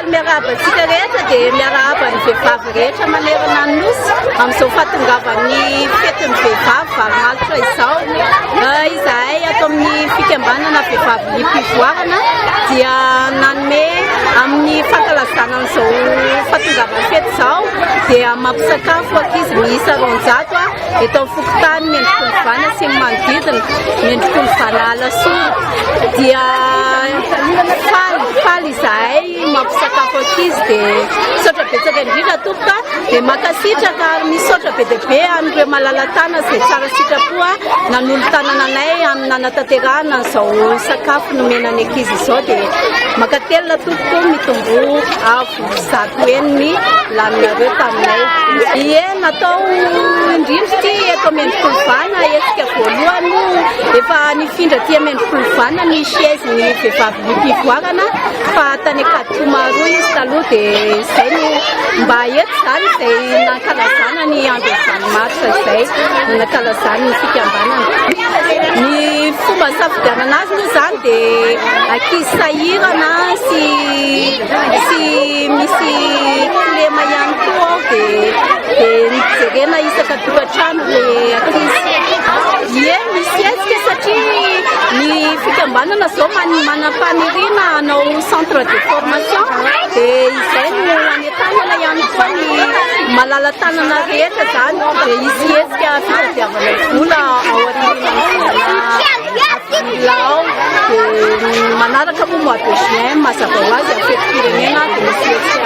faly miarahaba antsika rehetra dia miarahaba ny vehivavy rehetra manerana ny nosy amin'izao fahatongavan'ny fetin'ny vehivavy valinalitra izao. Izahay ato amin'ny fikambanana vehivavy mpivoarana dia nanome amin'ny fankalazana an'izao fahatongavan'ny fety izao dia mampisakafo ankizy miisa 900 eto amin'ny Fokotany Mendrik'Olivana sy ny manodidina Mendrik'Olivana Alasoa dia faly izahay mampisakafo ankizy dia misaotra betsaka indrindra tompoko dia makasitraka ary misaotra be dia be amin'ireo malalan-tana izay tsara sitrapoa nanolo-tanana anay amin'ny nanatanterahana izao sakafo nomenany ankizy izao dia makatelona tompoko mitombo avo zato eniny laninareo taminay. Ie natao indrindra ty eto Mendrik'Olivana esika voalohany efa nifindra ty Mendrik'Olivana ny chaise ny vehivavy mpivoarana fa tany Akadiomaroa izy taloha dia izay no mba eto zany izay nankalazana ny andro Vanomaritra izay nankalazana ny fikambanana. Ny fomba safidianana azy moa zany dia ankizy sahirana sy misy problema ihany koa dia nijerena isaka tokantrano le ankizy. Ie misy esika satria ny fikambanana zao manam-paniriana hanao centre de formation dia izay no anentanana ihany koa ny malala-tanana rehetra zany dia izy esika fitadiavana vola ao aoriana lao dia manaraka moa mois de juin mazava ho azy amin'ny fetim-pirenena dia misy esika